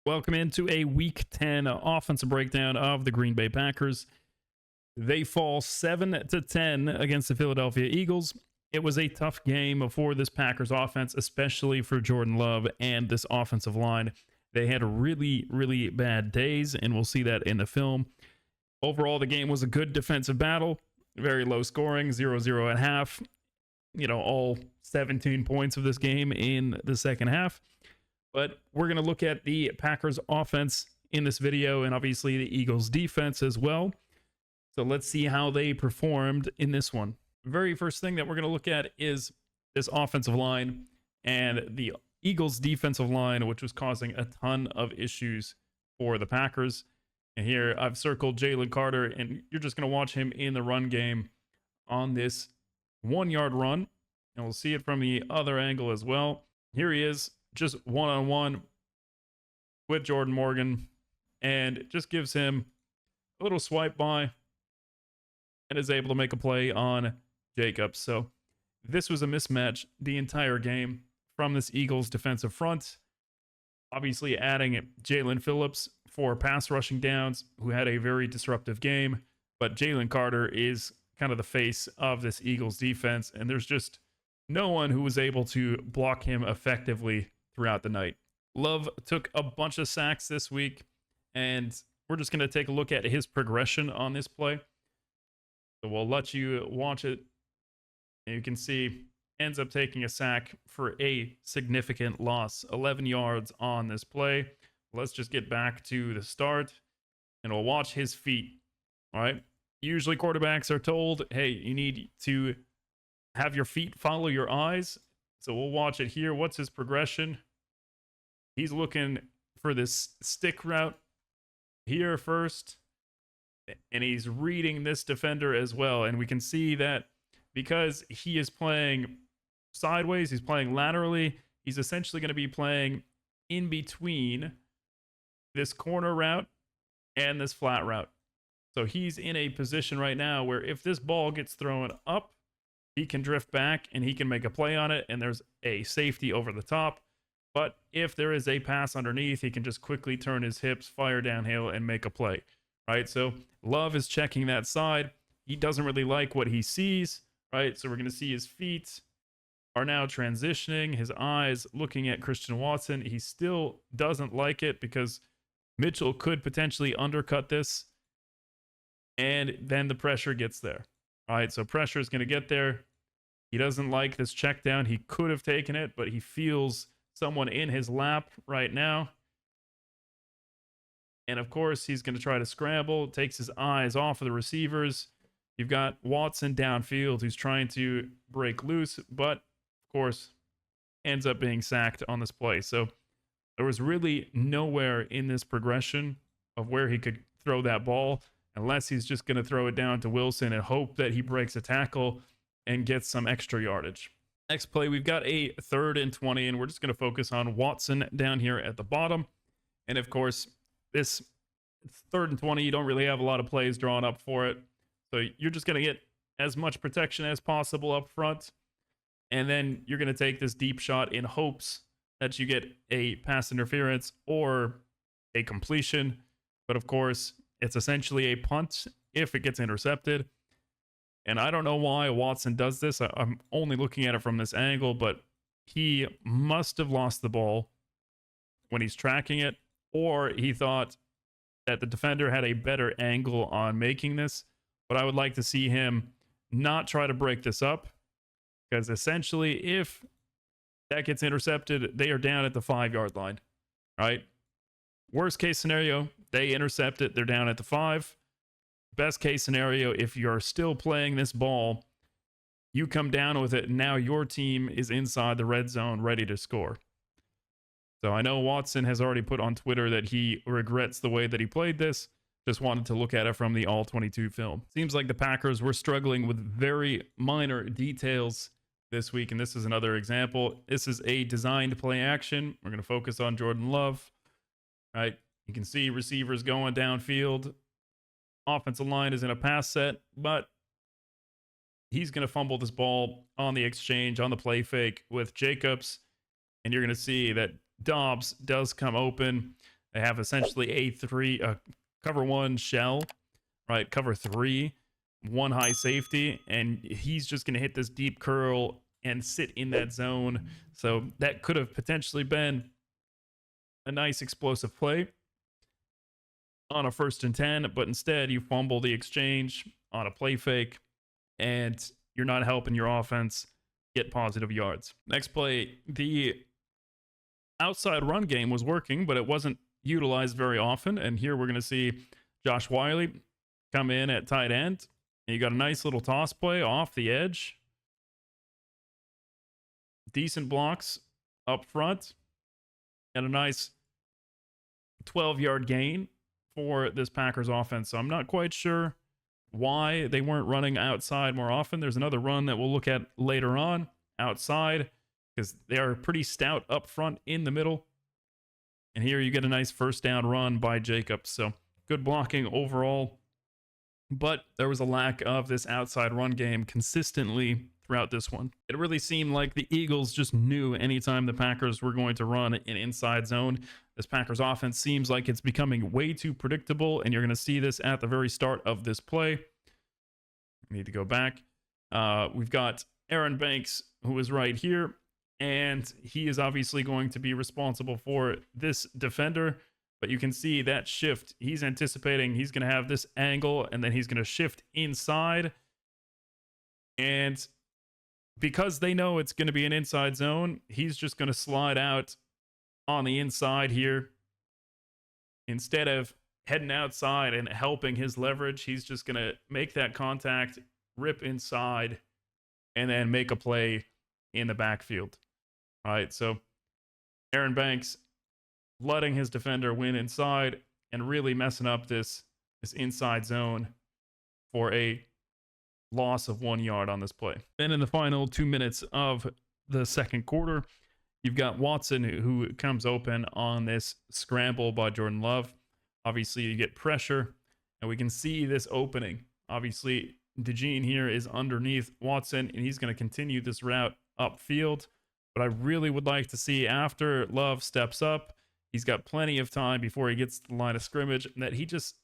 Welcome into a Week 10 offensive breakdown of the Green Bay Packers. They fall 7-10 against the Philadelphia Eagles. It was a tough game for this Packers offense, especially for Jordan Love and this offensive line. They had really, really bad days, and we'll see that in the film. Overall, the game was a good defensive battle. Very low scoring, 0-0 at half. All 17 points of this game in the second half. But we're going to look at the Packers offense in this video and obviously the Eagles defense as well. So let's see how they performed in this one. Very first thing that we're going to look at is this offensive line and the Eagles defensive line, which was causing a ton of issues for the Packers. And here I've circled Jalen Carter, and you're just going to watch him in the run game on this 1-yard run. And we'll see it from the other angle as well. Here he is, just one-on-one with Jordan Morgan, and it just gives him a little swipe by and is able to make a play on Jacobs. So this was a mismatch the entire game from this Eagles defensive front. Obviously adding Jalen Phillips for pass rushing downs, who had a very disruptive game, but Jalen Carter is kind of the face of this Eagles defense, and there's just no one who was able to block him effectively throughout the night. Love took a bunch of sacks this week, and we're just going to take a look at his progression on this play. So we'll let you watch it, and you can see ends up taking a sack for a significant loss, 11 yards on this play. Let's just get back to the start, and we'll watch his feet. All right. Usually quarterbacks are told, hey, you need to have your feet follow your eyes. So we'll watch it here. What's his progression? He's looking for this stick route here first, and he's reading this defender as well. And we can see that because he is playing sideways, he's playing laterally, he's essentially going to be playing in between this corner route and this flat route. So he's in a position right now where if this ball gets thrown up, he can drift back and he can make a play on it, and there's a safety over the top. But if there is a pass underneath, he can just quickly turn his hips, fire downhill, and make a play, right? So Love is checking that side. He doesn't really like what he sees, right? So we're going to see his feet are now transitioning, his eyes looking at Christian Watson. He still doesn't like it because Mitchell could potentially undercut this, and then the pressure gets there. All right, so pressure is going to get there. He doesn't like this check down. He could have taken it, but he feels someone in his lap right now. And of course, he's going to try to scramble, takes his eyes off of the receivers. You've got Watson downfield who's trying to break loose, but of course, ends up being sacked on this play. So there was really nowhere in this progression of where he could throw that ball, unless he's just going to throw it down to Wilson and hope that he breaks a tackle and gets some extra yardage. Next play, we've got a 3rd and 20, and we're just going to focus on Watson down here at the bottom. And of course, this 3rd and 20, you don't really have a lot of plays drawn up for it. So you're just going to get as much protection as possible up front. And then you're going to take this deep shot in hopes that you get a pass interference or a completion. But of course, it's essentially a punt if it gets intercepted. And I don't know why Watson does this. I'm only looking at it from this angle, but he must have lost the ball when he's tracking it, or he thought that the defender had a better angle on making this. But I would like to see him not try to break this up, because essentially if that gets intercepted, they are down at the 5-yard line, right? Worst case scenario, they intercept it, they're down at the 5. Best case scenario, if you're still playing this ball, you come down with it, and now your team is inside the red zone ready to score. So I know Watson has already put on Twitter that he regrets the way that he played this. Just wanted to look at it from the All-22 film. Seems like the Packers were struggling with very minor details this week, and this is another example. This is a designed play action. We're going to focus on Jordan Love. Right, you can see receivers going downfield. Offensive line is in a pass set, but he's going to fumble this ball on the exchange, on the play fake with Jacobs. And you're going to see that Dobbs does come open. They have essentially a cover one shell, right? Cover three, one high safety, and he's just going to hit this deep curl and sit in that zone. So that could have potentially been a nice explosive play on a 1st and 10, but instead you fumble the exchange on a play fake, and you're not helping your offense get positive yards. Next play, the outside run game was working, but it wasn't utilized very often. And here we're going to see Josh Wiley come in at tight end. And you got a nice little toss play off the edge. Decent blocks up front. And a nice 12-yard gain for this Packers offense. So I'm not quite sure why they weren't running outside more often. There's another run that we'll look at later on outside, because they are pretty stout up front in the middle. And here you get a nice 1st down run by Jacobs. So good blocking overall. But there was a lack of this outside run game consistently throughout this one. It really seemed like the Eagles just knew anytime the Packers were going to run an inside zone. This Packers offense seems like it's becoming way too predictable, and you're going to see this at the very start of this play. I need to go back. We've got Aaron Banks, who is right here, and he is obviously going to be responsible for this defender. But you can see that shift. He's anticipating he's going to have this angle, and then he's going to shift inside. And because they know it's going to be an inside zone, he's just going to slide out on the inside here. Instead of heading outside and helping his leverage, he's just going to make that contact, rip inside, and then make a play in the backfield. All right, so Aaron Banks letting his defender win inside and really messing up this inside zone for a loss of 1 yard on this play. Then in the final 2 minutes of the second quarter, you've got Watson who comes open on this scramble by Jordan Love. Obviously, you get pressure, and we can see this opening. Obviously, DeJean here is underneath Watson, and he's going to continue this route upfield. But I really would like to see, after Love steps up, he's got plenty of time before he gets to the line of scrimmage, that he just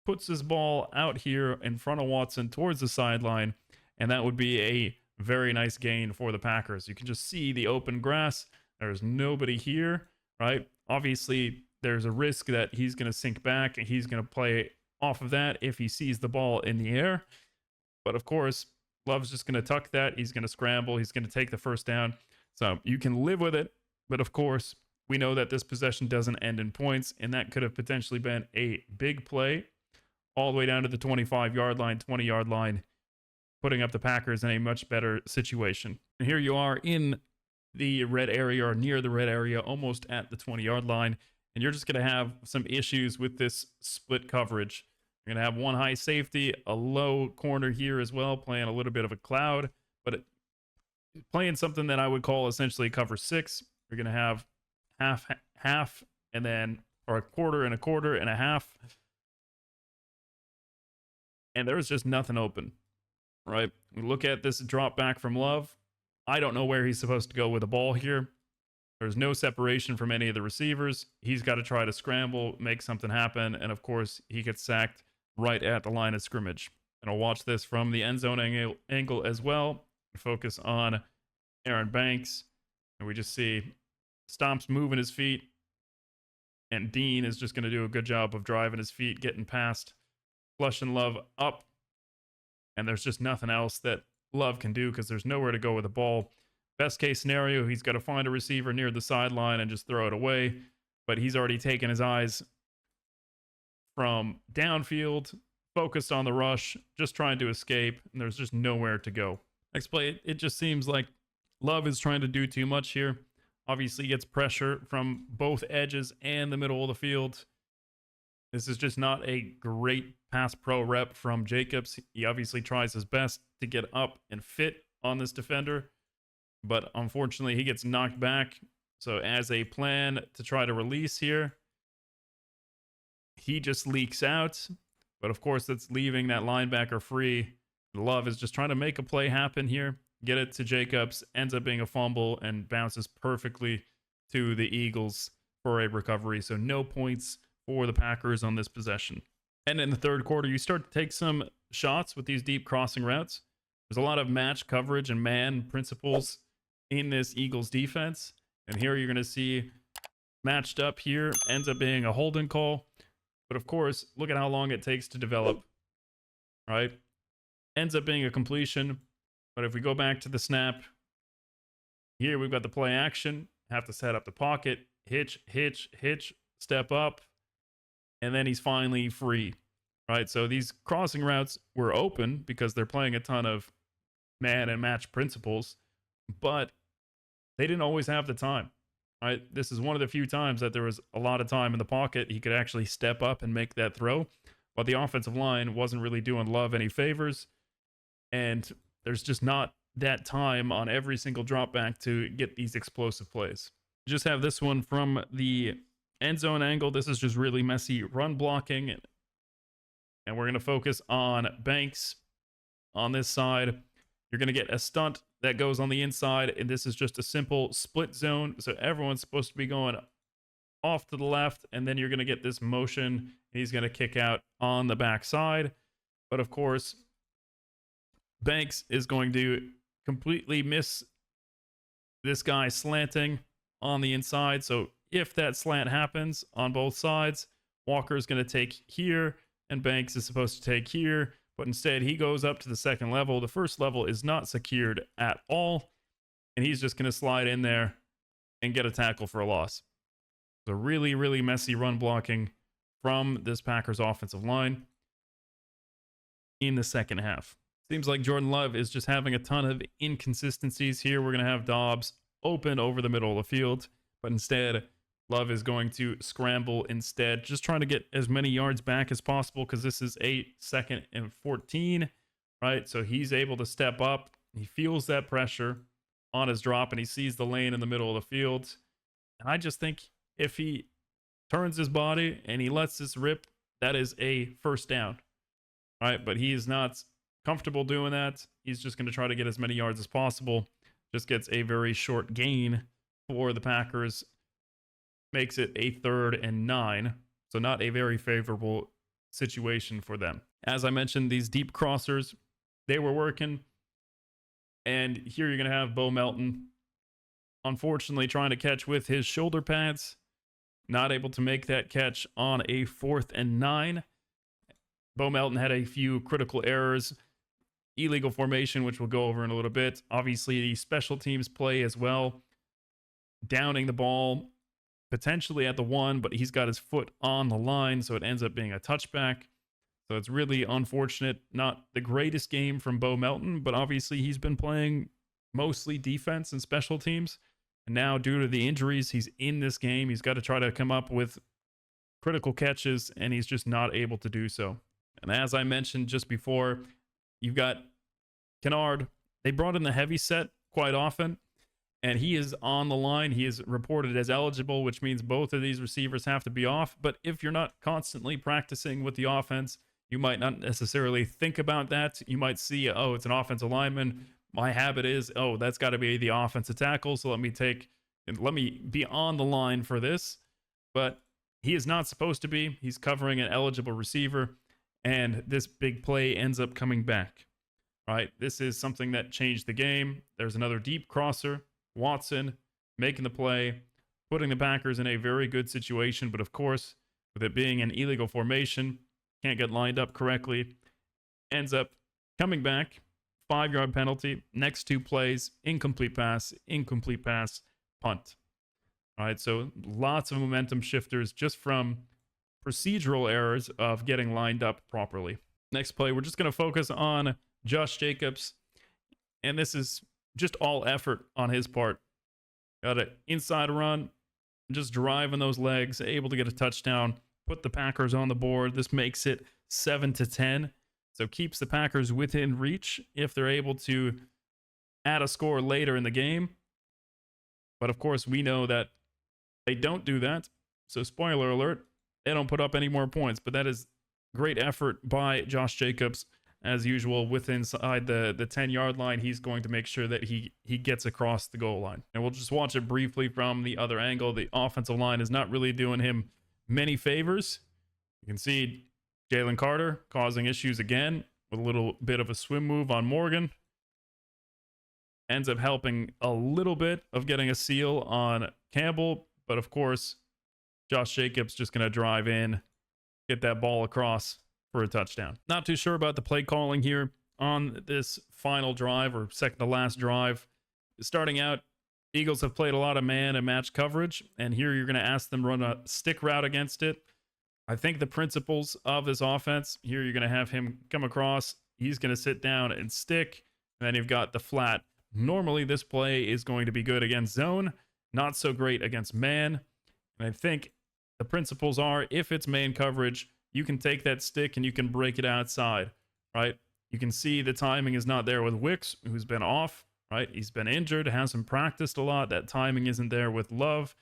puts his ball out here in front of Watson towards the sideline, and that would be a very nice gain for the Packers. You can just see the open grass. There's nobody here, right? Obviously, there's a risk that he's going to sink back, and he's going to play off of that if he sees the ball in the air. But of course, Love's just going to tuck that. He's going to scramble. He's going to take the 1st down. So you can live with it, but of course, we know that this possession doesn't end in points, and that could have potentially been a big play all the way down to the 25-yard line, 20-yard line, putting up the Packers in a much better situation. And here you are in the red area, or near the red area, almost at the 20-yard line, and you're just going to have some issues with this split coverage. You're going to have one high safety, a low corner here as well, playing a little bit of a cloud, but playing something that I would call essentially cover 6. You're going to have half, and then, or a quarter and a half. And there's just nothing open, right? We look at this drop back from Love. I don't know where he's supposed to go with the ball here. There's no separation from any of the receivers. He's got to try to scramble, make something happen. And of course, he gets sacked right at the line of scrimmage. And I'll watch this from the end zone angle as well. Focus on Aaron Banks. And we just see Stomp's moving his feet. And Dean is just going to do a good job of driving his feet, getting past, flushing Love up. And there's just nothing else that Love can do because there's nowhere to go with the ball. Best case scenario, he's got to find a receiver near the sideline and just throw it away. But he's already taken his eyes from downfield, focused on the rush, just trying to escape, and there's just nowhere to go. Next play, it just seems like Love is trying to do too much here. Obviously gets pressure from both edges and the middle of the field. This is just not a great pass pro rep from Jacobs. He obviously tries his best to get up and fit on this defender, but unfortunately he gets knocked back. So as a plan to try to release here, he just leaks out. But of course, that's leaving that linebacker free. Love is just trying to make a play happen here, get it to Jacobs, ends up being a fumble and bounces perfectly to the Eagles for a recovery. So no points for the Packers on this possession. And in the third quarter, you start to take some shots with these deep crossing routes. There's a lot of match coverage and man principles in this Eagles defense. And here you're going to see matched up here, ends up being a holding call. But of course, look at how long it takes to develop, right? Ends up being a completion. But if we go back to the snap, here we've got the play action. Have to set up the pocket, hitch, step up, and then he's finally free, right? So these crossing routes were open because they're playing a ton of man and match principles, but they didn't always have the time, right? This is one of the few times that there was a lot of time in the pocket. He could actually step up and make that throw, but the offensive line wasn't really doing Love any favors, and there's just not that time on every single drop back to get these explosive plays. Just have this one from the end zone angle. This is just really messy run blocking, and we're going to focus on Banks on this side. You're going to get a stunt that goes on the inside, and this is just a simple split zone. So everyone's supposed to be going off to the left, and then you're going to get this motion, and he's going to kick out on the backside. But of course, Banks is going to completely miss this guy slanting on the inside. So if that slant happens on both sides, Walker is going to take here, and Banks is supposed to take here. But instead, he goes up to the second level. The first level is not secured at all, and he's just going to slide in there and get a tackle for a loss. So really, really messy run blocking from this Packers offensive line in the second half. Seems like Jordan Love is just having a ton of inconsistencies here. We're going to have Dobbs open over the middle of the field, but instead, Love is going to scramble instead, just trying to get as many yards back as possible because this is a 2nd and 14, right? So he's able to step up. He feels that pressure on his drop, and he sees the lane in the middle of the field. And I just think if he turns his body and he lets this rip, that is a first down, right? But he is not comfortable doing that. He's just going to try to get as many yards as possible. Just gets a very short gain for the Packers. Makes it a 3rd and 9. So not a very favorable situation for them. As I mentioned, these deep crossers, they were working. And here you're going to have Bo Melton, unfortunately, trying to catch with his shoulder pads. Not able to make that catch on a 4th and 9. Bo Melton had a few critical errors. Illegal formation, which we'll go over in a little bit. Obviously, the special teams play as well. Downing the ball, potentially at the 1, but he's got his foot on the line, so it ends up being a touchback. So it's really unfortunate. Not the greatest game from Bo Melton, but obviously he's been playing mostly defense and special teams. And now, due to the injuries, he's in this game. He's got to try to come up with critical catches, and he's just not able to do so. And as I mentioned just before, you've got Kennard. They brought in the heavy set quite often, and he is on the line. He is reported as eligible, which means both of these receivers have to be off. But if you're not constantly practicing with the offense, you might not necessarily think about that. You might see, oh, it's an offensive lineman. My habit is, oh, that's got to be the offensive tackle. So let me be on the line for this. But he is not supposed to be. He's covering an eligible receiver, and this big play ends up coming back. Right? This is something that changed the game. There's another deep crosser. Watson making the play, putting the Packers in a very good situation. But of course, with it being an illegal formation, can't get lined up correctly. Ends up coming back. 5-yard penalty. Next 2 plays, incomplete pass, punt. All right, so lots of momentum shifters just from procedural errors of getting lined up properly. Next play, we're just going to focus on Josh Jacobs, and this is just all effort on his part. Got an inside run, just driving those legs, able to get a touchdown, put the Packers on the board. This makes it 7-10, so keeps the Packers within reach if they're able to add a score later in the game. But of course, we know that they don't do that, so spoiler alert, they don't put up any more points. But that is great effort by Josh Jacobs as usual, within inside the 10-yard line. He's going to make sure that he gets across the goal line. And we'll just watch it briefly from the other angle. The offensive line is not really doing him many favors. You can see Jalen Carter causing issues again with a little bit of a swim move on Morgan. Ends up helping a little bit of getting a seal on Campbell, but of course, Josh Jacobs just going to drive in, get that ball across for a touchdown. Not too sure about the play calling here on this final drive, or second to last drive. Starting out, Eagles have played a lot of man and match coverage, and here you're going to ask them run a stick route against it. I think the principles of this offense, here you're going to have him come across, he's going to sit down and stick, and then you've got the flat. Normally, this play is going to be good against zone, not so great against man. And I think the principles are, if it's man coverage, you can take that stick and you can break it outside, right? You can see the timing is not there with Wicks, who's been off, right? He's been injured, hasn't practiced a lot. That timing isn't there with Love.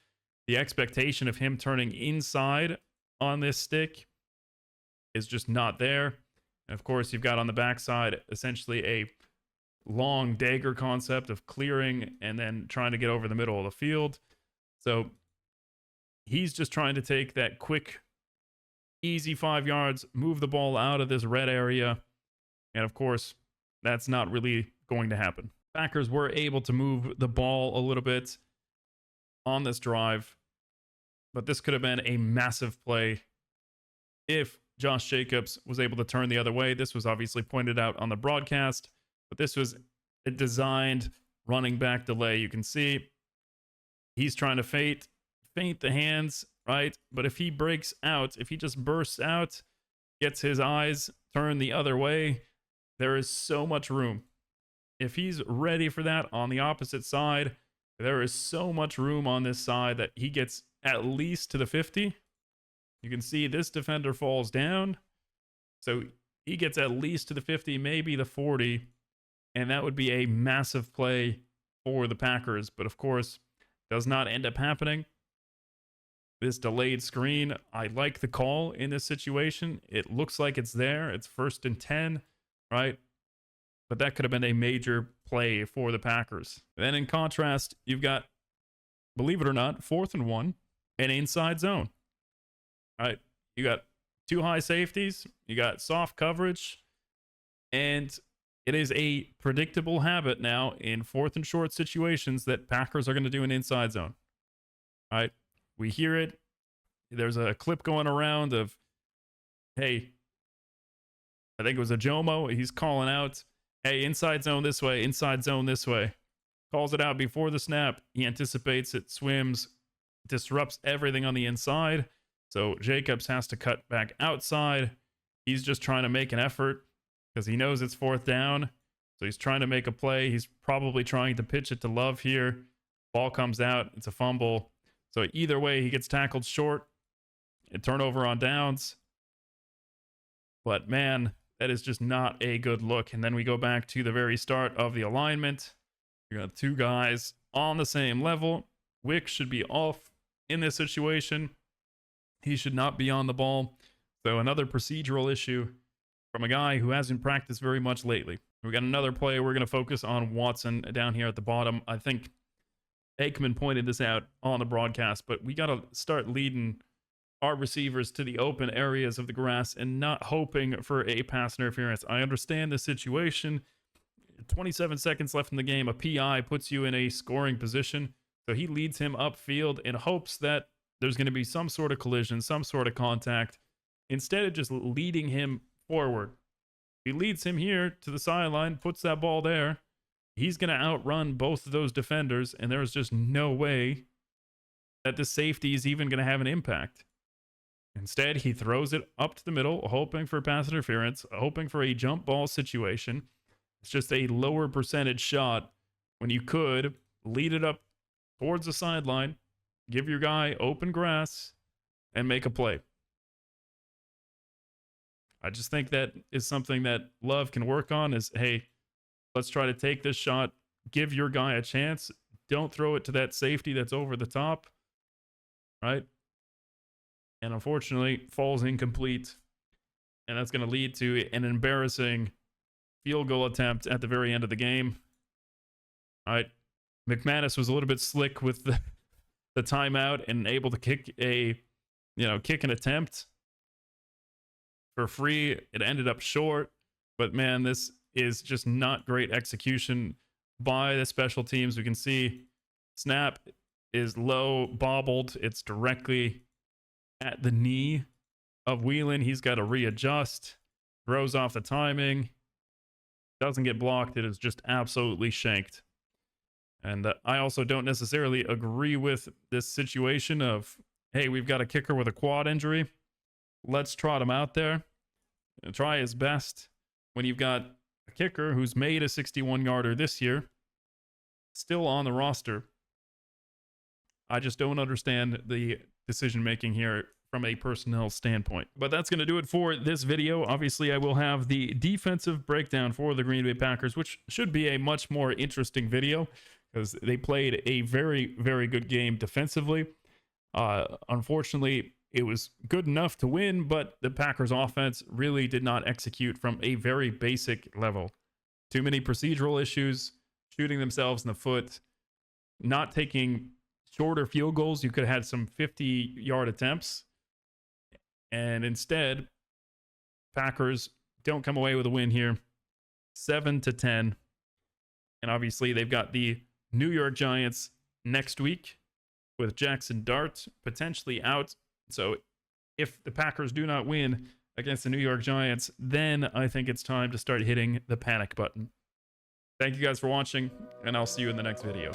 The expectation of him turning inside on this stick is just not there. And of course, you've got on the backside essentially a long dagger concept of clearing and then trying to get over the middle of the field. So he's just trying to take that quick, easy 5 yards, move the ball out of this red area. And of course, that's not really going to happen. Packers were able to move the ball a little bit on this drive, but this could have been a massive play if Josh Jacobs was able to turn the other way. This was obviously pointed out on the broadcast, but this was a designed running back delay. You can see he's trying to feint the hands, right? But if he breaks out, if he just bursts out, gets his eyes turned the other way, there is so much room. If he's ready for that on the opposite side, there is so much room on this side that he gets at least to the 50. You can see this defender falls down. So he gets at least to the 50, maybe the 40. And that would be a massive play for the Packers. But of course, does not end up happening. This delayed screen, I like the call in this situation. It looks like it's there. It's 1st and 10, right? But that could have been a major play for the Packers. Then in contrast, you've got, believe it or not, 4th and 1, an inside zone. All right, you got 2 high safeties, you got soft coverage, and it is a predictable habit now in 4th and short situations that Packers are going to do an inside zone. All right, we hear it. There's a clip going around of, hey, I think it was a Jomo. He's calling out, hey, inside zone this way, inside zone this way. Calls it out before the snap. He anticipates it, swims, disrupts everything on the inside. So Jacobs has to cut back outside. He's just trying to make an effort because he knows it's 4th down. So he's trying to make a play. He's probably trying to pitch it to Love here. Ball comes out. It's a fumble. So either way, he gets tackled short. A turnover on downs. But man, that is just not a good look. And then we go back to the very start of the alignment. You got 2 guys on the same level. Wick should be off in this situation. He should not be on the ball. So another procedural issue from a guy who hasn't practiced very much lately. We got another play. We're going to focus on Watson down here at the bottom. I think Aikman pointed this out on the broadcast, but we got to start leading our receivers to the open areas of the grass and not hoping for a pass interference. I understand the situation. 27 seconds left in the game. A PI puts you in a scoring position. So he leads him upfield in hopes that there's going to be some sort of collision, some sort of contact. Instead of just leading him forward, he leads him here to the sideline, puts that ball there. He's going to outrun both of those defenders, and there's just no way that the safety is even going to have an impact. Instead, he throws it up to the middle, hoping for pass interference, hoping for a jump ball situation. It's just a lower percentage shot when you could lead it up towards the sideline, give your guy open grass, and make a play. I just think that is something that Love can work on is, hey, let's try to take this shot, give your guy a chance. Don't throw it to that safety that's over the top, right? And unfortunately, falls incomplete. And that's going to lead to an embarrassing field goal attempt at the very end of the game. All right. McManus was a little bit slick with the timeout and able to kick an attempt for free. It ended up short, but man, this is just not great execution by the special teams. We can see snap is low, bobbled. It's directly at the knee of Whelan. He's got to readjust, throws off the timing, doesn't get blocked. It is just absolutely shanked. And I also don't necessarily agree with this situation of, hey, we've got a kicker with a quad injury. Let's trot him out there and try his best when you've got a kicker who's made a 61-yarder this year, still on the roster. I just don't understand the decision-making here from a personnel standpoint. But that's going to do it for this video. Obviously, I will have the defensive breakdown for the Green Bay Packers, which should be a much more interesting video because they played a very, very good game defensively. Unfortunately, it was good enough to win, but the Packers offense really did not execute from a very basic level. Too many procedural issues, shooting themselves in the foot, not taking shorter field goals. You could have had some 50-yard attempts. And instead, Packers don't come away with a win here. 7-10. And obviously, they've got the New York Giants next week with Jackson Dart potentially out. So if the Packers do not win against the New York Giants, then I think it's time to start hitting the panic button. Thank you guys for watching, and I'll see you in the next video.